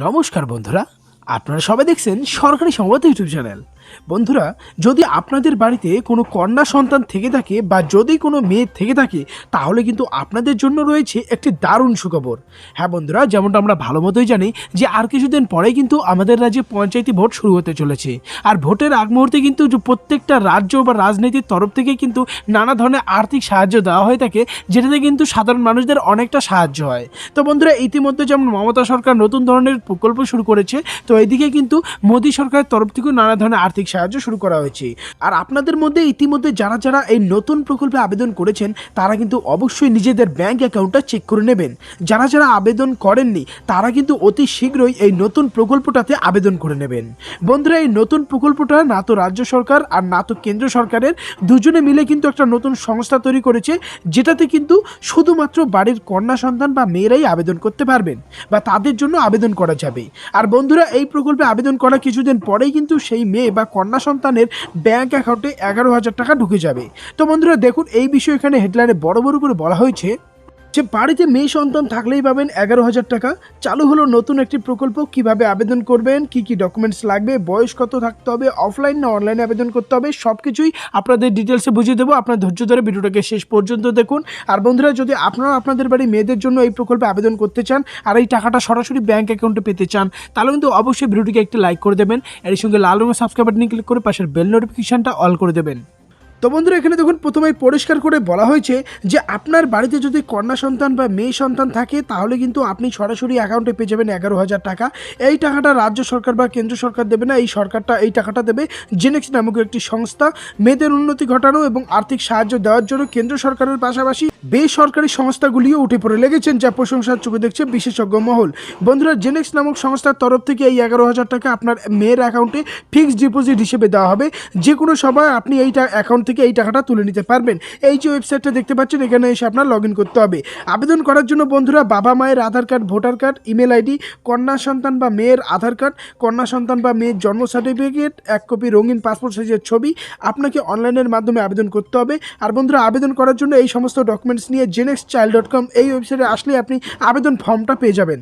নমস্কার বন্ধুরা, আপনারা সবাই দেখছেন সরকারি সংবাদ ইউটিউব চ্যানেল। বন্ধুরা, যদি আপনাদের বাড়িতে কোনো কন্যা সন্তান থেকে থাকে বা যদি কোনো মেয়ে থেকে থাকে, তাহলে কিন্তু আপনাদের জন্য রয়েছে একটি দারুণ সুখবর। হ্যাঁ বন্ধুরা, যেমনটা আমরা ভালো মতোই জানি যে আর কিছুদিন পরেই কিন্তু আমাদের রাজ্যে পঞ্চায়েতি ভোট শুরু হতে চলেছে। আর ভোটের আগ মুহূর্তে কিন্তু প্রত্যেকটা রাজ্য বা রাজনীতির তরফ থেকে কিন্তু নানা ধরনের আর্থিক সাহায্য দেওয়া হয়ে থাকে, যেটাতে কিন্তু সাধারণ মানুষদের অনেকটা সাহায্য হয়। তো বন্ধুরা, ইতিমধ্যে যেমন মমতা সরকার নতুন ধরনের প্রকল্প শুরু করেছে, তো এদিকে কিন্তু মোদী সরকারের তরফ থেকেও নানা ধরনের আর্থিক সাহায্য শুরু করা হয়েছে। আর আপনাদের মধ্যে ইতিমধ্যে যারা যারা এই নতুন প্রকল্পে আবেদন করেছেন, তারা কিন্তু অবশ্যই নিজেদের ব্যাংক অ্যাকাউন্টটা চেক করে নেবেন। যারা যারা আবেদন করেননি, তারা কিন্তু অতি শীঘ্রই এই নতুন প্রকল্পটাতে আবেদন করে নেবেন। বন্ধুরা, এই নতুন প্রকল্পটা না তো রাজ্য সরকার আর না তো কেন্দ্র সরকারের, দুজনে মিলে কিন্তু একটা নতুন সংস্থা তৈরি করেছে, যেটাতে কিন্তু শুধুমাত্র বাড়ির কন্যা সন্তান বা মেয়েরাই আবেদন করতে পারবেন বা তাদের জন্য আবেদন করা যাবে। আর বন্ধুরা, এই প্রকল্পে আবেদন করা কিছুদিন পরেই কিন্তু সেই মেয়ে বা কন্যা সন্তানের ব্যাংক অ্যাকাউন্টে 11,000 টাকা ঢুকে যাবে। তো বন্ধুরা দেখুন, এই বিষয়ে এখানে হেডলাইনে বড় বড় করে বলা হয়েছে যে বাড়িতে মেয়ে সন্তান থাকলেই পাবেন 11,000 টাকা। চালু হলো নতুন একটি প্রকল্প। কিভাবে আবেদন করবেন, কি কি ডকুমেন্টস লাগবে, বয়স কত থাকতে হবে, অফলাইন না অনলাইনে আবেদন করতে হবে, সব কিছুই আপনাদের ডিটেলসে বুঝিয়ে দেবো। আপনার ধৈর্য ধরে ভিডিওটাকে শেষ পর্যন্ত দেখুন। আর বন্ধুরা, যদি আপনারা আপনাদের বাড়ি মেয়েদের জন্য এই প্রকল্পে আবেদন করতে চান আর এই টাকাটা সরাসরি ব্যাংক অ্যাকাউন্টে পেতে চান, তাহলে কিন্তু অবশ্যই ভিডিওটিকে একটি লাইক করে দেবেন। এর সঙ্গে লাল রঙের সাবস্ক্রাইব বাটনে ক্লিক করে পাশের বেল নোটিফিকেশনটা অল করে দেবেন। তো বন্ধুরা, এখানে দেখুন প্রথমেই পরিষ্কার করে বলা হয়েছে যে আপনার বাড়িতে যদি কন্যা সন্তান বা মেয়ে সন্তান থাকে, তাহলে কিন্তু আপনি সরাসরি অ্যাকাউন্টে পেয়ে যাবেন 11,000 টাকা। এই টাকাটা রাজ্য সরকার বা কেন্দ্র সরকার দেবে না, এই টাকাটা দেবে জেনেক্স নামক একটি সংস্থা। মেয়েদের উন্নতি ঘটানো এবং আর্থিক সাহায্য দেওয়ার জন্য কেন্দ্র সরকারের পাশাপাশি বেসরকারি সংস্থাগুলিও উঠে পড়ে লেগেছেন, যা প্রশংসার চোখে দেখছে বিশেষজ্ঞ মহল। বন্ধুরা, জেনেক্স নামক সংস্থার তরফ থেকে এই 11,000 টাকা আপনার মেয়ের অ্যাকাউন্টে ফিক্সড ডিপোজিট হিসেবে দেওয়া হবে। যে কোনো সময় আপনি এই অ্যাকাউন্ট থেকে এই টাকাটা তুলে নিতে পারবেন। এই যে ওয়েবসাইটটা দেখতে পাচ্ছেন, এখানে এসে আপনার লগ ইন করতে হবে। আবেদন করার জন্য বন্ধুরা, বাবা মায়ের Aadhaar card, voter card, email ID, কন্যা সন্তান বা মেয়ের আধার কার্ড, কন্যা সন্তান বা মেয়ের জন্ম সার্টিফিকেট, 1 কপি রঙিন পাসপোর্ট সাইজের ছবি আপনাকে অনলাইনের মাধ্যমে আবেদন করতে হবে। আর বন্ধুরা, আবেদন করার জন্য এই সমস্ত ডকুমেন্টস নিয়ে genexild.com এই ওয়েবসাইটে আসলে আপনি আবেদন ফর্মটা পেয়ে যাবেন।